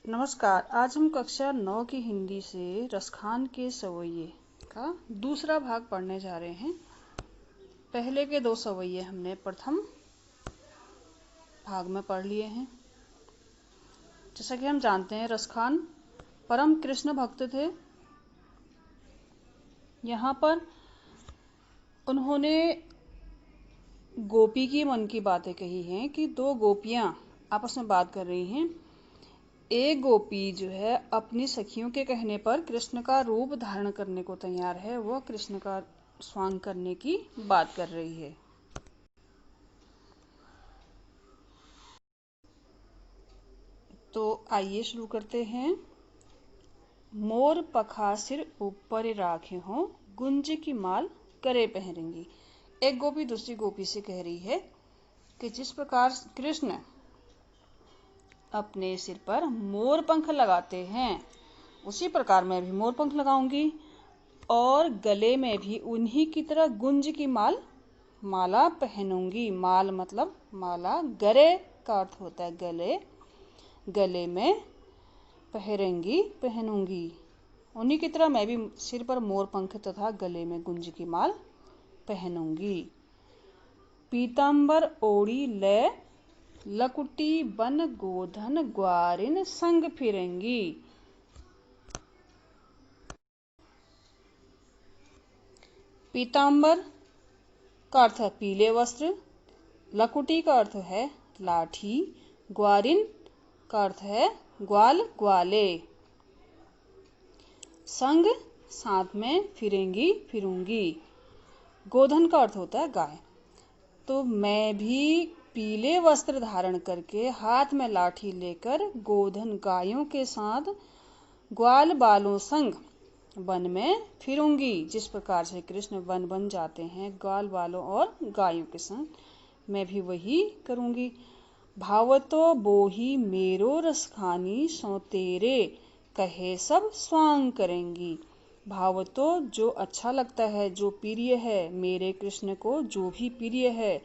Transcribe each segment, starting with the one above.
नमस्कार। आज हम कक्षा 9 की हिंदी से रसखान के सवैये का दूसरा भाग पढ़ने जा रहे हैं। पहले के 2 सवैये हमने प्रथम भाग में पढ़ लिए हैं। जैसा कि हम जानते हैं, रसखान परम कृष्ण भक्त थे। यहाँ पर उन्होंने गोपी की मन की बातें कही हैं कि 2 गोपियाँ आपस में बात कर रही हैं। एक गोपी जो है अपनी सखियों के कहने पर कृष्ण का रूप धारण करने को तैयार है। वह कृष्ण का स्वांग करने की बात कर रही है। तो आइए शुरू करते हैं। मोर पखा सिर ऊपर राखे हों, गुंज की माल करे पहरेंगी। एक गोपी दूसरी गोपी से कह रही है कि जिस प्रकार कृष्ण अपने सिर पर मोर पंख लगाते हैं, उसी प्रकार मैं भी मोर पंख लगाऊंगी और गले में भी उन्हीं की तरह गुंज की माला पहनूंगी। माल मतलब माला, गरे का अर्थ होता है गले। गले में पहनूंगी। उन्हीं की तरह मैं भी सिर पर मोर पंख तथा गले में गुंज की माल पहनूंगी। पीतांबर ओढ़ी ले लकुटी बन गोधन ग्वारिन संग फिरेंगी। पीतांबर का अर्थ है पीले वस्त्र, लकुटी का अर्थ है लाठी, ग्वारिन का अर्थ है ग्वाल ग्वाले, संग साथ में फिरूंगी। गोधन का अर्थ होता है गाय। तो मैं भी पीले वस्त्र धारण करके हाथ में लाठी लेकर गोधन गायों के साथ ग्वाल बालों संग वन में फिरूंगी। जिस प्रकार से कृष्ण वन बन जाते हैं ग्वाल बालों और गायों के संग, मैं भी वही करूंगी। भावतो बोही मेरो रसखानी सो तेरे कहे सब स्वांग करेंगी। भावतो जो अच्छा लगता है, जो प्रिय है, मेरे कृष्ण को जो भी प्रिय है,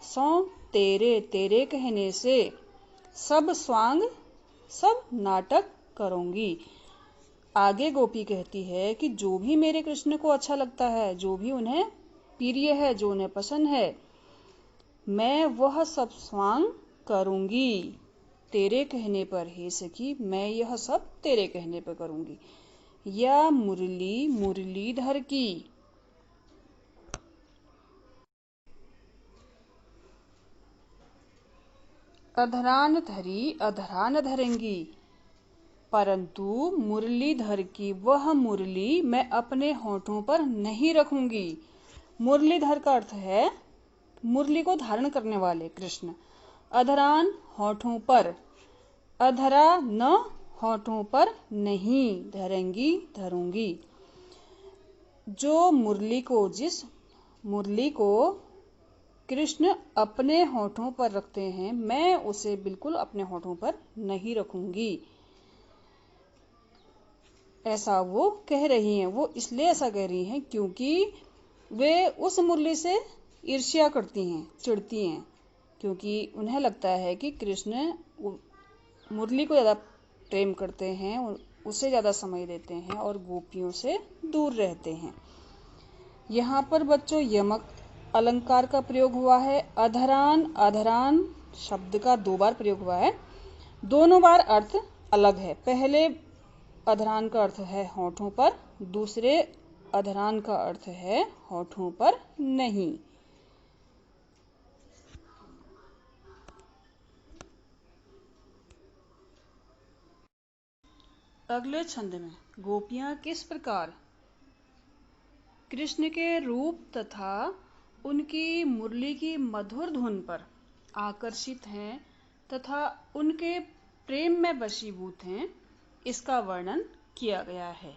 सो तेरे कहने से सब स्वांग सब नाटक करूंगी। आगे गोपी कहती है कि जो भी मेरे कृष्ण को अच्छा लगता है, जो भी उन्हें प्रिय है, जो उन्हें पसंद है, मैं वह सब स्वांग करूंगी तेरे कहने पर। हे सखी, मैं यह सब तेरे कहने पर करूंगी। या मुरलीधर की अधरान धरी अधरान धरेंगी, परंतु मुरलीधर की वह मुरली मैं अपने होठों पर नहीं रखूंगी। मुरलीधर का अर्थ है मुरली को धारण करने वाले कृष्ण। अधरान होठों पर, अधरा न होठों पर नहीं, धरूंगी। जिस मुरली को कृष्ण अपने होठों पर रखते हैं, मैं उसे बिल्कुल अपने होठों पर नहीं रखूंगी। ऐसा वो कह रही हैं। वो इसलिए ऐसा कह रही हैं क्योंकि वे उस मुरली से ईर्ष्या करती हैं, चिढ़ती हैं, क्योंकि उन्हें लगता है कि कृष्ण मुरली को ज़्यादा प्रेम करते हैं, उसे ज़्यादा समय देते हैं और गोपियों से दूर रहते हैं। यहाँ पर बच्चों यमक अलंकार का प्रयोग हुआ है। अधरान शब्द का 2 बार प्रयोग हुआ है। दोनों बार अर्थ अलग है। पहले अधरान का अर्थ है होठों पर, दूसरे अधरान का अर्थ है होठों पर नहीं। अगले छंद में गोपियां किस प्रकार कृष्ण के रूप तथा उनकी मुरली की मधुर धुन पर आकर्षित हैं तथा उनके प्रेम में वशीभूत हैं, इसका वर्णन किया गया है।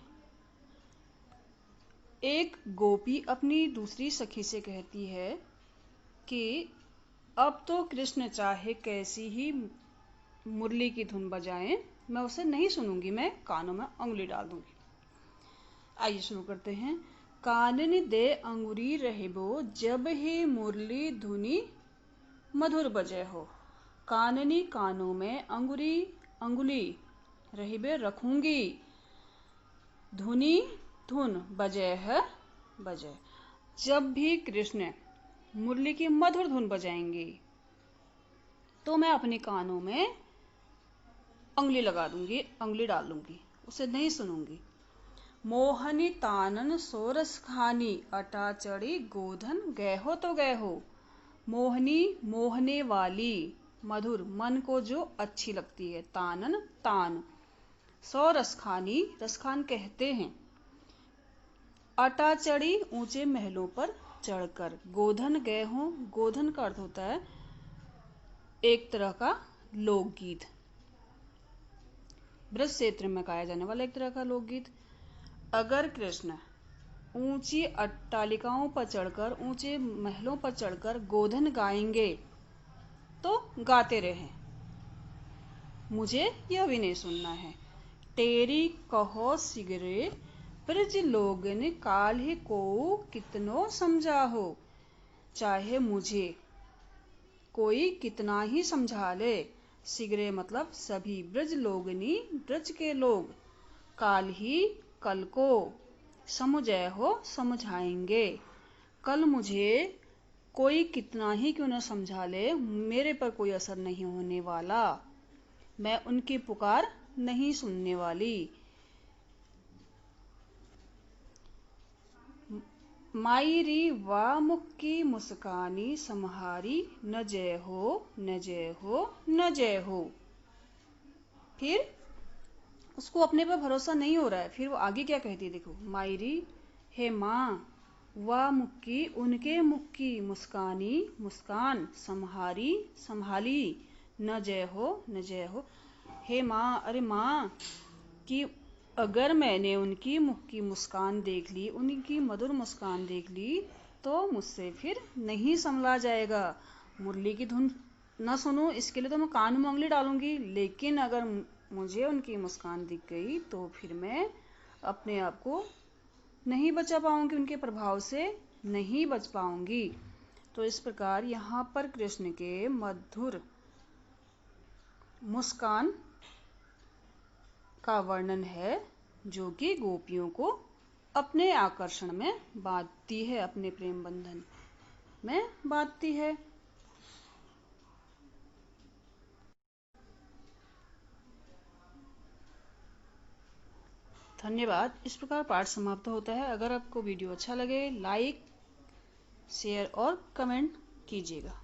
एक गोपी अपनी दूसरी सखी से कहती है कि अब तो कृष्ण चाहे कैसी ही मुरली की धुन बजाएं, मैं उसे नहीं सुनूंगी, मैं कानों में अंगुली डाल दूंगी। आइए शुरू करते हैं। कानन दे अंगुरी रहबो, जब ही मुरली धुनी मधुर बजे हो। काननी कानों में, अंगुली रहिबे रखूंगी। धुनी धुन, बजय है बजय। जब भी कृष्ण मुरली की मधुर धुन बजाएंगे तो मैं अपने कानों में उंगली लगा दूंगी, उंगली डाल दूंगी, उसे नहीं सुनूंगी। मोहनी तानन सोरस खानी, अटा चढ़ी गोधन गए हो तो गए हो। मोहनी मोहने वाली, मधुर मन को जो अच्छी लगती है, तानन तान। सो रसखानी, रसखान कहते हैं। अटा चढ़ी, ऊंचे महलों पर चढ़कर। गोधन गए हो, गोधन का अर्थ होता है एक तरह का लोकगीत, ब्रज क्षेत्र में गाया जाने वाला एक तरह का लोकगीत। अगर कृष्ण ऊंची अट्टालिकाओं पर चढ़कर, ऊंचे महलों पर चढ़कर गोधन गाएंगे तो गाते रहें, मुझे यह भी नहीं सुनना है। तेरी कहो सिगरे ब्रज लोगन, काल्हि को कितनो समझा हो। चाहे मुझे कोई कितना ही समझा ले, सिगरे मतलब सभी, ब्रज लोगनी ब्रज के लोग, काल ही कल को, समझे हो समझाएंगे। कल मुझे कोई कितना ही क्यों न समझा ले, मेरे पर कोई असर नहीं होने वाला, मैं उनकी पुकार नहीं सुनने वाली। मायरी वा मुख की मुस्कानी, सम्हारी न जय हो न जय हो न जय हो। फिर उसको अपने पर भरोसा नहीं हो रहा है, फिर वो आगे क्या कहती है देखो। मायरी, हे माँ, वा मुख की, उनके मुख की, मुस्कानी मुस्कान, सम्हारी संभाली, न जय हो न जय हो। हे माँ, अरे माँ, कि अगर मैंने उनकी मुख की मुस्कान देख ली, उनकी मधुर मुस्कान देख ली, तो मुझसे फिर नहीं संभला जाएगा। मुरली की धुन न सुनूं, इसके लिए तो मैं कान में उंगली डालूंगी, लेकिन अगर मुझे उनकी मुस्कान दिख गई तो फिर मैं अपने आप को नहीं बचा पाऊंगी, उनके प्रभाव से नहीं बच पाऊंगी। तो इस प्रकार यहाँ पर कृष्ण के मधुर मुस्कान का वर्णन है, जो कि गोपियों को अपने आकर्षण में बांधती है, अपने प्रेम बंधन में बांधती है। धन्यवाद। इस प्रकार पाठ समाप्त होता है। अगर आपको वीडियो अच्छा लगे, लाइक शेयर और कमेंट कीजिएगा।